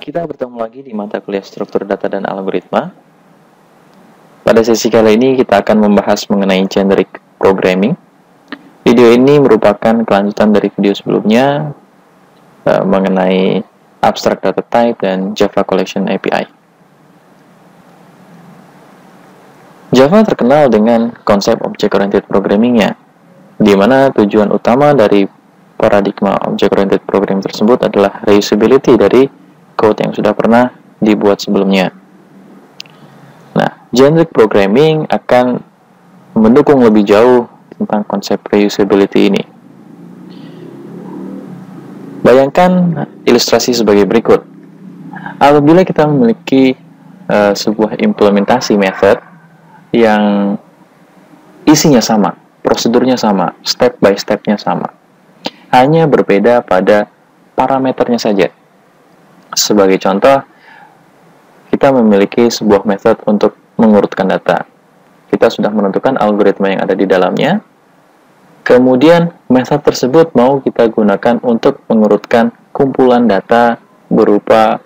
Kita bertemu lagi di mata kuliah struktur data dan algoritma. Pada sesi kali ini kita akan membahas mengenai generic programming. Video ini merupakan kelanjutan dari video sebelumnya mengenai abstract data type dan Java Collection API. Java terkenal dengan konsep object-oriented programming-nya, di mana tujuan utama dari paradigma object-oriented programming tersebut adalah reusability dari code yang sudah pernah dibuat sebelumnya. Nah, generic programming akan mendukung lebih jauh tentang konsep reusability ini. Bayangkan ilustrasi sebagai berikut. Apabila kita memiliki sebuah implementasi method yang isinya sama, prosedurnya sama, step by step-nya sama, hanya berbeda pada parameternya saja. Sebagai contoh, kita memiliki sebuah method untuk mengurutkan data. Kita sudah menentukan algoritma yang ada di dalamnya. Kemudian, method tersebut mau kita gunakan untuk mengurutkan kumpulan data berupa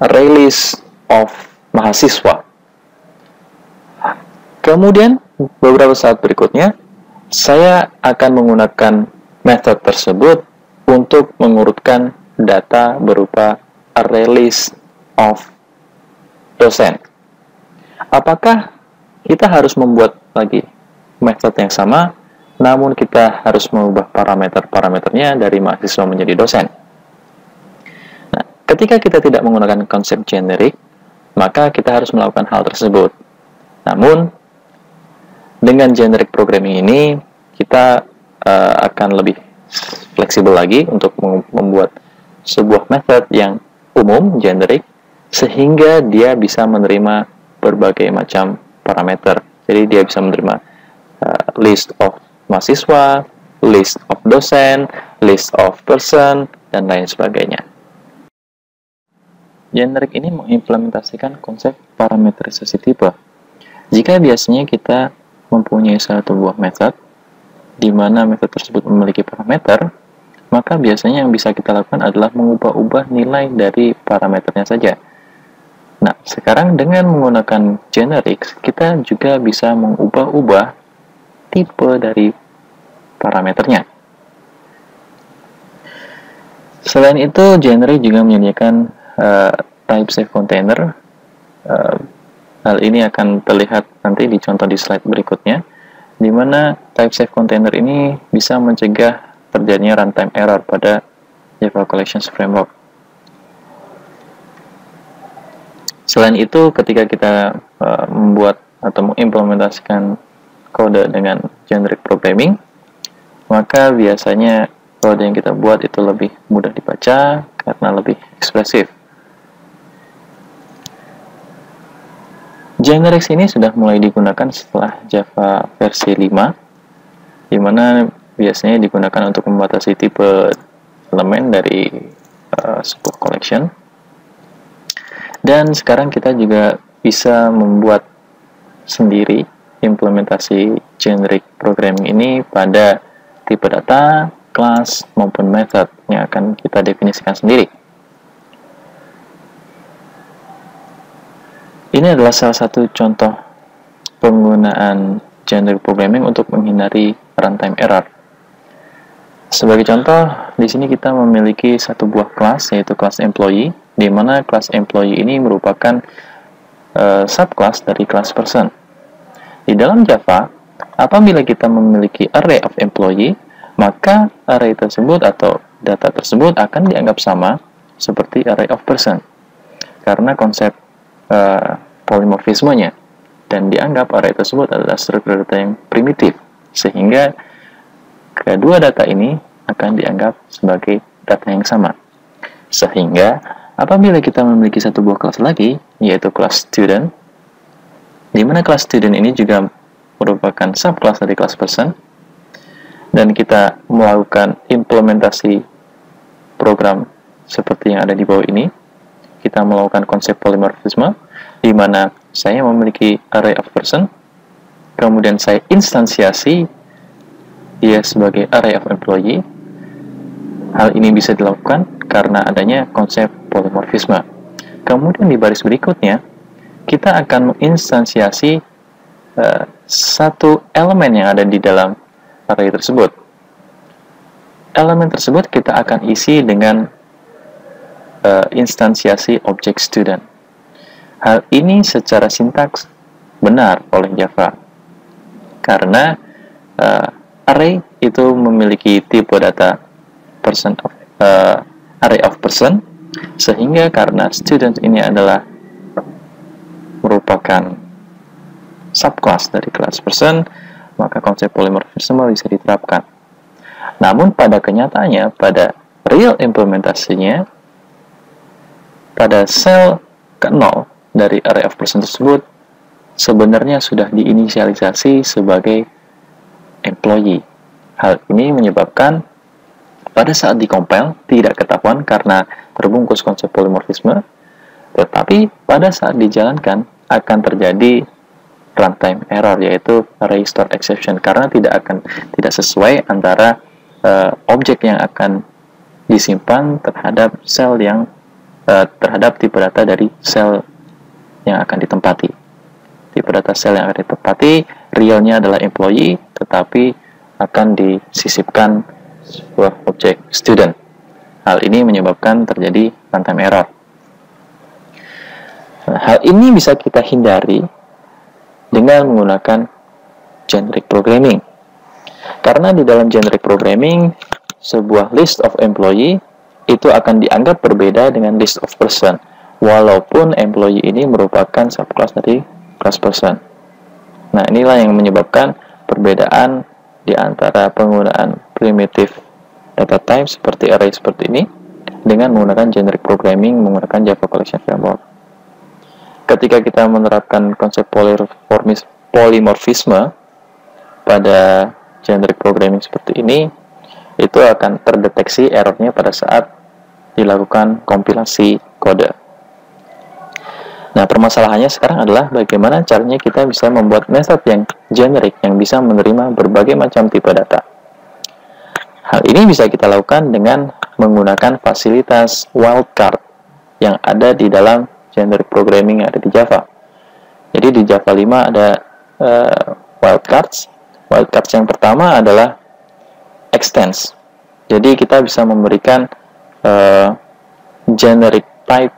array list of mahasiswa. Kemudian, beberapa saat berikutnya, saya akan menggunakan method tersebut untuk mengurutkan data berupa array list of dosen. Apakah kita harus membuat lagi method yang sama, namun kita harus mengubah parameter-parameternya dari mahasiswa menjadi dosen? Nah, ketika kita tidak menggunakan konsep generic, maka kita harus melakukan hal tersebut. Namun, dengan generic programming ini, kita akan lebih fleksibel lagi untuk membuat sebuah method yang umum, generic, sehingga dia bisa menerima berbagai macam parameter. Jadi dia bisa menerima list of mahasiswa, list of dosen, list of person, dan lain sebagainya. Generic ini mengimplementasikan konsep parameterisasi tipe. Jika biasanya kita mempunyai satu buah method, di mana method tersebut memiliki parameter, maka biasanya yang bisa kita lakukan adalah mengubah-ubah nilai dari parameternya saja. Nah, sekarang dengan menggunakan generic, kita juga bisa mengubah-ubah tipe dari parameternya. Selain itu, generic juga menyediakan type safe container. Hal ini akan terlihat nanti di contoh di slide berikutnya, di mana type safe container ini bisa mencegah terjadinya runtime error pada Java Collections Framework. Selain itu, ketika kita membuat atau mengimplementasikan kode dengan generic programming, maka biasanya kode yang kita buat itu lebih mudah dibaca karena lebih ekspresif. Generics ini sudah mulai digunakan setelah Java versi 5, di mana biasanya digunakan untuk membatasi tipe elemen dari sebuah collection. Dan sekarang kita juga bisa membuat sendiri implementasi generic programming ini pada tipe data, kelas, maupun method yang akan kita definisikan sendiri. Ini adalah salah satu contoh penggunaan generic programming untuk menghindari runtime error. Sebagai contoh, di sini kita memiliki satu buah kelas, yaitu kelas employee, di mana kelas employee ini merupakan subclass dari kelas person. Di dalam Java, apabila kita memiliki array of employee, maka array tersebut atau data tersebut akan dianggap sama seperti array of person, karena konsep polimorfismenya, dan dianggap array tersebut adalah struktur data yang primitif, sehingga kedua data ini akan dianggap sebagai data yang sama. Sehingga apabila kita memiliki satu buah kelas lagi, yaitu kelas student, di mana kelas student ini juga merupakan subclass dari kelas person, dan kita melakukan implementasi program seperti yang ada di bawah ini, kita melakukan konsep polimorfisme, di mana saya memiliki array of person, kemudian saya instansiasi dia sebagai array of employee, Hal ini bisa dilakukan karena adanya konsep polimorfisme. Kemudian di baris berikutnya, kita akan menginstansiasi satu elemen yang ada di dalam array tersebut. Elemen tersebut kita akan isi dengan instansiasi objek student. Hal ini secara sintaks benar oleh Java, karena array itu memiliki tipe data array of person, sehingga karena student ini adalah merupakan subclass dari kelas person, maka konsep polymorphism bisa diterapkan. Namun pada kenyataannya, pada real implementasinya, pada sel ke-0 dari array of person tersebut sebenarnya sudah diinisialisasi sebagai employee. Hal ini menyebabkan pada saat dikompil tidak ketahuan karena terbungkus konsep polymorphisme, tetapi pada saat dijalankan akan terjadi runtime error, yaitu array store exception, karena tidak sesuai antara objek yang akan disimpan terhadap sel yang terhadap tipe data dari sel yang akan ditempati. Tipe data sel yang akan ditempati realnya adalah employee, tetapi akan disisipkan sebuah objek student. Hal ini menyebabkan terjadi runtime error. Nah, hal ini bisa kita hindari dengan menggunakan generic programming. Karena di dalam generic programming, sebuah list of employee itu akan dianggap berbeda dengan list of person, walaupun employee ini merupakan subclass dari class person. Nah, inilah yang menyebabkan perbedaan di antara penggunaan primitive data type seperti array seperti ini dengan menggunakan generic programming menggunakan Java Collection Framework. Ketika kita menerapkan konsep polymorphisme pada generic programming seperti ini, itu akan terdeteksi errornya pada saat dilakukan kompilasi kode. Nah, permasalahannya sekarang adalah bagaimana caranya kita bisa membuat method yang generic yang bisa menerima berbagai macam tipe data. Hal ini bisa kita lakukan dengan menggunakan fasilitas wildcard yang ada di dalam generic programming yang ada di Java. Jadi di Java 5 ada wildcards. Wildcards yang pertama adalah extends. Jadi kita bisa memberikan generic type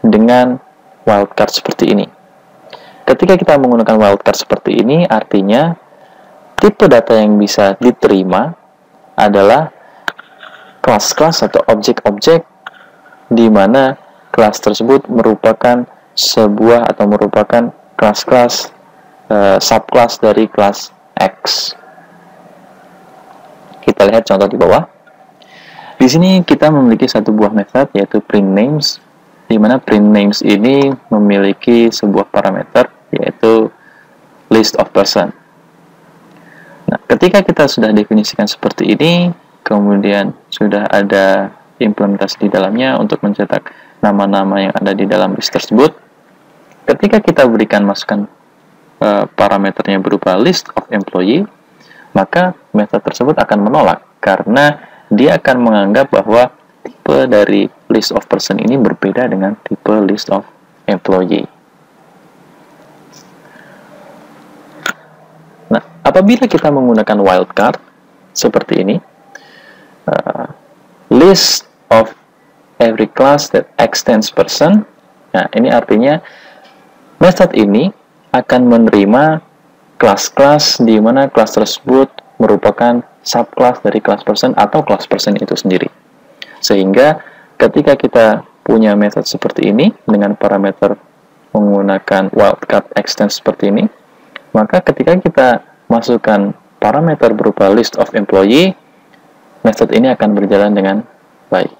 dengan wildcard seperti ini. Ketika kita menggunakan wildcard seperti ini, artinya tipe data yang bisa diterima adalah kelas-kelas atau objek-objek di mana kelas tersebut merupakan sebuah atau merupakan kelas-kelas subclass dari kelas X. Kita lihat contoh di bawah. Di sini kita memiliki satu buah method yaitu print names, di mana print names ini memiliki sebuah parameter yaitu list of person. Nah, ketika kita sudah definisikan seperti ini, kemudian sudah ada implementasi di dalamnya untuk mencetak nama-nama yang ada di dalam list tersebut. Ketika kita berikan masukan parameternya berupa list of employee, maka method tersebut akan menolak karena dia akan menganggap bahwa tipe dari list of person ini berbeda dengan tipe list of employee. Nah, apabila kita menggunakan wildcard seperti ini, list of every class that extends person, nah ini artinya method ini akan menerima kelas-kelas di mana kelas tersebut merupakan subclass dari kelas person atau kelas person itu sendiri. Sehingga ketika kita punya method seperti ini dengan parameter menggunakan wildcard extends seperti ini, maka ketika kita masukkan parameter berupa list of employee, method ini akan berjalan dengan baik.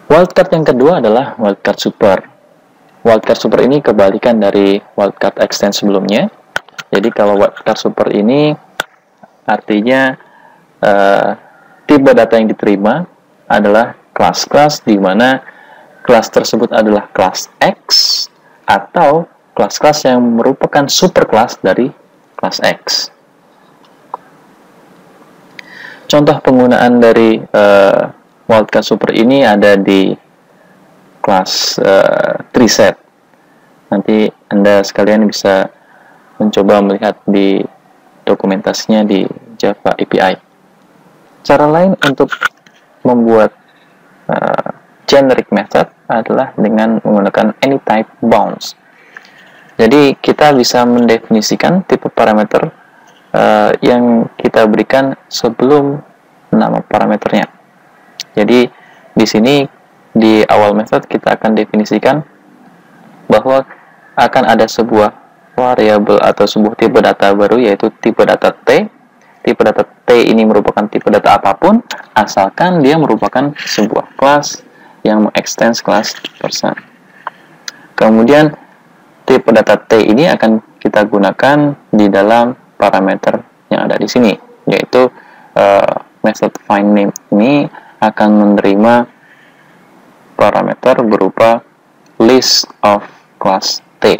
Wildcard yang kedua adalah wildcard super. Wildcard super ini kebalikan dari wildcard extend sebelumnya. Jadi kalau wildcard super ini artinya tipe data yang diterima adalah kelas-kelas di mana kelas tersebut adalah kelas X atau kelas-kelas yang merupakan superkelas dari kelas X. contoh penggunaan dari wildcard super ini ada di kelas treeset. Nanti Anda sekalian bisa mencoba melihat di dokumentasinya di Java API. Cara lain untuk membuat generic method adalah dengan menggunakan anyType bounds. Jadi kita bisa mendefinisikan tipe parameter yang kita berikan sebelum nama parameternya. Jadi di sini di awal method kita akan definisikan bahwa akan ada sebuah variabel atau sebuah tipe data baru, yaitu tipe data T. Tipe data T ini merupakan tipe data apapun asalkan dia merupakan sebuah kelas yang mengextend kelas person. Kemudian tipe data T ini akan kita gunakan di dalam parameter yang ada di sini, yaitu method findName ini akan menerima parameter berupa list of class T.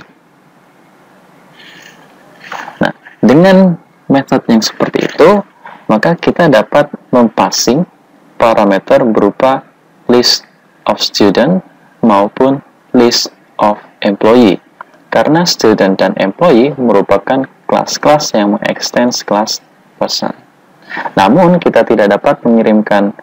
Nah, dengan method yang seperti itu, maka kita dapat mempassing parameter berupa list of student maupun list of employee. Karena student dan employee merupakan kelas-kelas yang mengextend kelas person. Namun, kita tidak dapat mengirimkan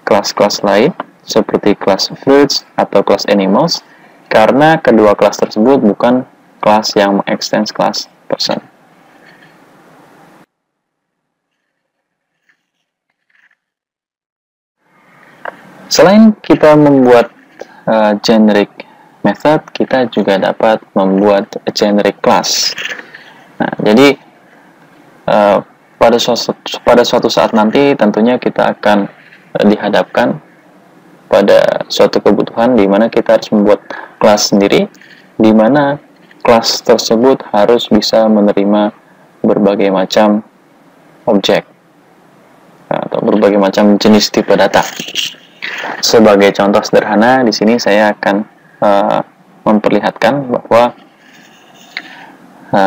kelas-kelas lain seperti kelas fruits atau kelas animals karena kedua kelas tersebut bukan kelas yang mengextend kelas person. Selain kita membuat generic method, kita juga dapat membuat generic class. Nah, jadi pada suatu saat nanti tentunya kita akan dihadapkan pada suatu kebutuhan di mana kita harus membuat kelas sendiri, di mana kelas tersebut harus bisa menerima berbagai macam objek atau berbagai macam jenis tipe data. Sebagai contoh sederhana, di sini saya akan memperlihatkan bahwa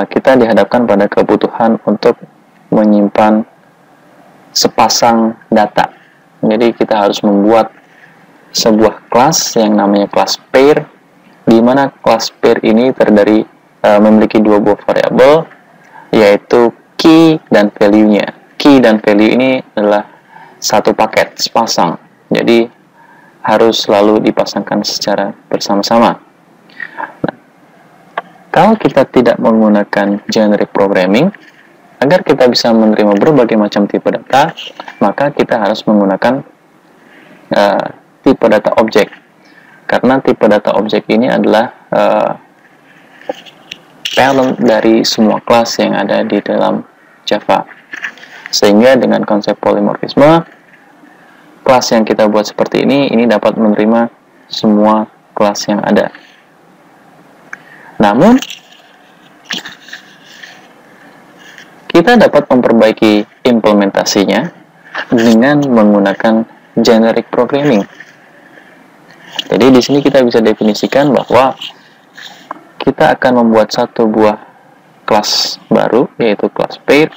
kita dihadapkan pada kebutuhan untuk menyimpan sepasang data. Jadi kita harus membuat sebuah kelas yang namanya kelas pair, di mana kelas pair ini terdiri memiliki dua buah variabel, yaitu key dan value-nya. Key dan value ini adalah satu paket, sepasang. Jadi harus selalu dipasangkan secara bersama-sama. Nah, kalau kita tidak menggunakan generic programming, agar kita bisa menerima berbagai macam tipe data, maka kita harus menggunakan tipe data objek. Karena tipe data objek ini adalah parent dari semua kelas yang ada di dalam Java. Sehingga dengan konsep polimorfisme, kelas yang kita buat seperti ini dapat menerima semua kelas yang ada. Namun, kita dapat memperbaiki implementasinya dengan menggunakan generic programming. Jadi di sini kita bisa definisikan bahwa kita akan membuat satu buah kelas baru, yaitu kelas pair,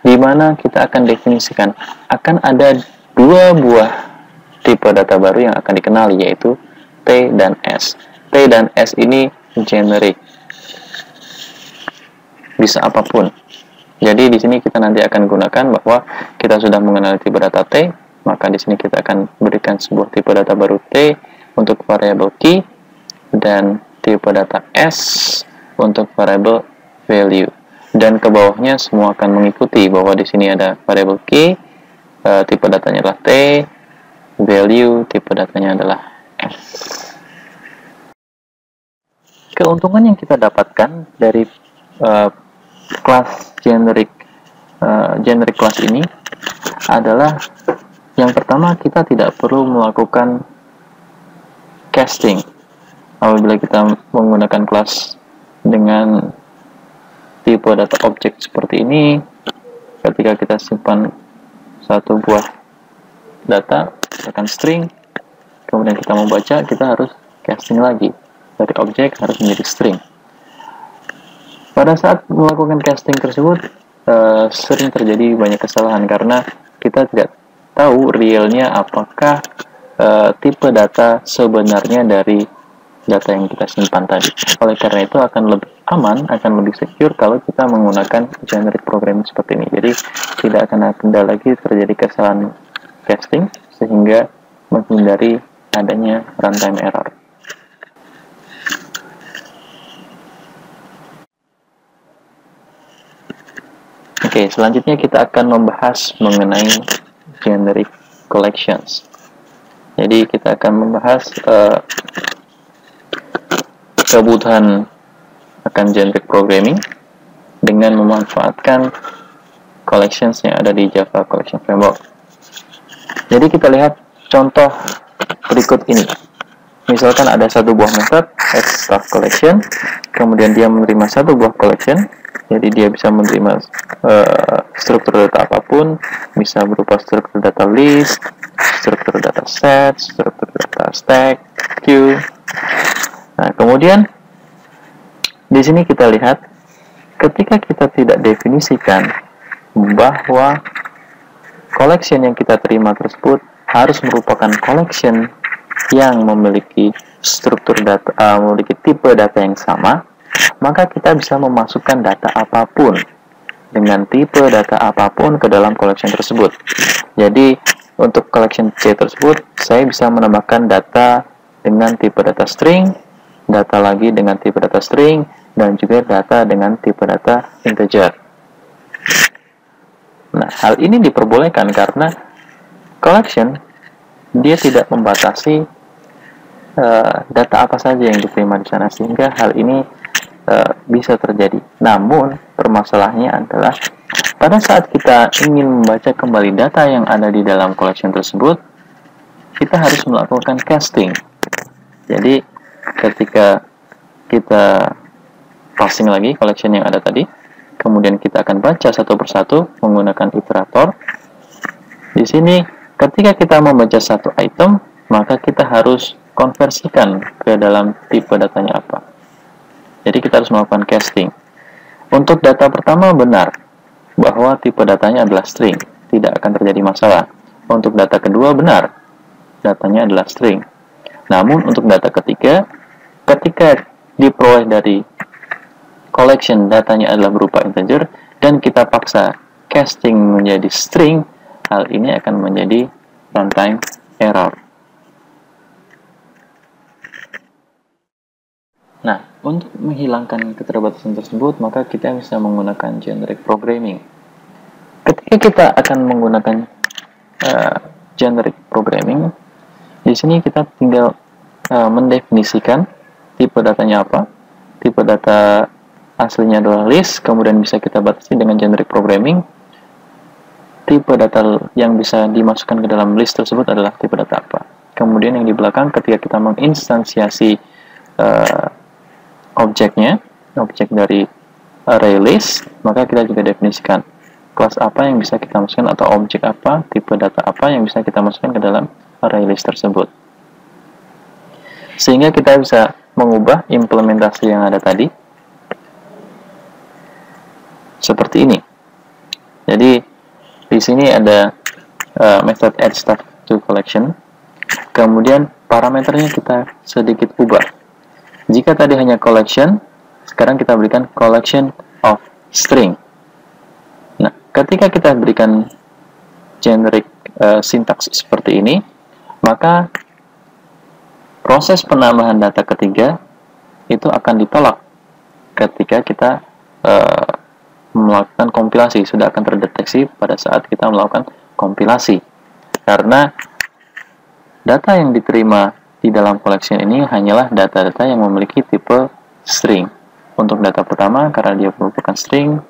di mana kita akan definisikan akan ada dua buah tipe data baru yang akan dikenali, yaitu T dan S. T dan S ini generic, bisa apapun. Jadi di sini kita nanti akan gunakan bahwa kita sudah mengenali tipe data T, maka di sini kita akan berikan sebuah tipe data baru T untuk variabel key dan tipe data S untuk variabel value. Dan ke bawahnya semua akan mengikuti bahwa di sini ada variabel key, tipe datanya adalah T, value, tipe datanya adalah S. Keuntungan yang kita dapatkan dari kelas generic class ini adalah yang pertama, kita tidak perlu melakukan casting apabila kita menggunakan kelas dengan tipe data objek seperti ini. Ketika kita simpan satu buah data akan string, kemudian kita mau baca, kita harus casting lagi dari objek harus menjadi string. Pada saat melakukan casting tersebut sering terjadi banyak kesalahan karena kita tidak tahu realnya apakah tipe data sebenarnya dari data yang kita simpan tadi. Oleh karena itu akan lebih aman, akan lebih secure kalau kita menggunakan generic programming seperti ini. Jadi tidak akan ada lagi terjadi kesalahan casting sehingga menghindari adanya runtime error. Oke, selanjutnya kita akan membahas mengenai generic collections. Jadi kita akan membahas kebutuhan akan generic programming dengan memanfaatkan collections yang ada di Java Collection Framework. Jadi kita lihat contoh berikut ini. Misalkan ada satu buah method addStuff collection, kemudian dia menerima satu buah collection. Jadi dia bisa menerima struktur data apapun, bisa berupa struktur data list, struktur data set, struktur data stack, queue. Nah, kemudian di sini kita lihat ketika kita tidak definisikan bahwa collection yang kita terima tersebut harus merupakan collection yang memiliki struktur data, memiliki tipe data yang sama, maka kita bisa memasukkan data apapun dengan tipe data apapun ke dalam collection tersebut. Jadi untuk collection C tersebut, saya bisa menambahkan data dengan tipe data string, data lagi dengan tipe data string, dan juga data dengan tipe data integer. Nah, hal ini diperbolehkan karena collection dia tidak membatasi data apa saja yang diterima di sana, sehingga hal ini bisa terjadi. Namun permasalahannya adalah pada saat kita ingin membaca kembali data yang ada di dalam collection tersebut, kita harus melakukan casting. Jadi ketika kita passing lagi collection yang ada tadi, kemudian kita akan baca satu persatu menggunakan iterator. Di sini ketika kita membaca satu item, maka kita harus konversikan ke dalam tipe datanya apa. Jadi kita harus melakukan casting. Untuk data pertama benar bahwa tipe datanya adalah string, tidak akan terjadi masalah. Untuk data kedua benar, datanya adalah string. Namun untuk data ketiga, ketika diperoleh dari collection datanya adalah berupa integer dan kita paksa casting menjadi string, hal ini akan menjadi runtime error. Nah, untuk menghilangkan keterbatasan tersebut, maka kita bisa menggunakan generic programming. Ketika kita akan menggunakan generic programming, di sini kita tinggal mendefinisikan tipe datanya apa. Tipe data aslinya adalah list, kemudian bisa kita batasi dengan generic programming. Tipe data yang bisa dimasukkan ke dalam list tersebut adalah tipe data apa. Kemudian yang di belakang ketika kita menginstansiasi objek dari array list, maka kita juga definisikan kelas apa yang bisa kita masukkan atau objek apa, tipe data apa yang bisa kita masukkan ke dalam array list tersebut. Sehingga kita bisa mengubah implementasi yang ada tadi seperti ini. Jadi di sini ada method addStuff to collection. Kemudian parameternya kita sedikit ubah. Jika tadi hanya collection, sekarang kita berikan collection of string. Nah, ketika kita berikan generic syntax seperti ini, maka proses penambahan data ketiga itu akan ditolak ketika kita melakukan kompilasi. Sudah akan terdeteksi pada saat kita melakukan kompilasi. Karena data yang diterima di dalam collection ini hanyalah data-data yang memiliki tipe string. Untuk data pertama, karena dia merupakan string,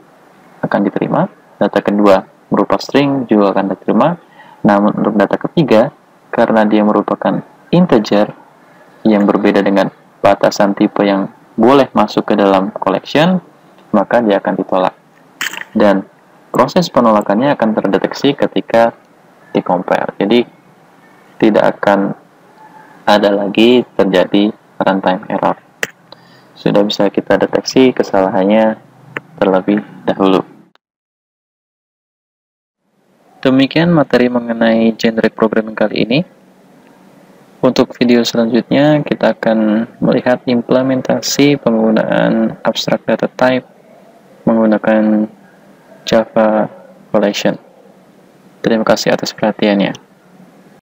akan diterima. Data kedua berupa string juga akan diterima. Namun untuk data ketiga, karena dia merupakan integer yang berbeda dengan batasan tipe yang boleh masuk ke dalam collection, maka dia akan ditolak. Dan proses penolakannya akan terdeteksi ketika di-compare. Jadi tidak akan ada lagi terjadi runtime error. Sudah bisa kita deteksi kesalahannya terlebih dahulu. Demikian materi mengenai generic programming kali ini. Untuk video selanjutnya, kita akan melihat implementasi penggunaan abstract data type menggunakan Java Collection. Terima kasih atas perhatiannya.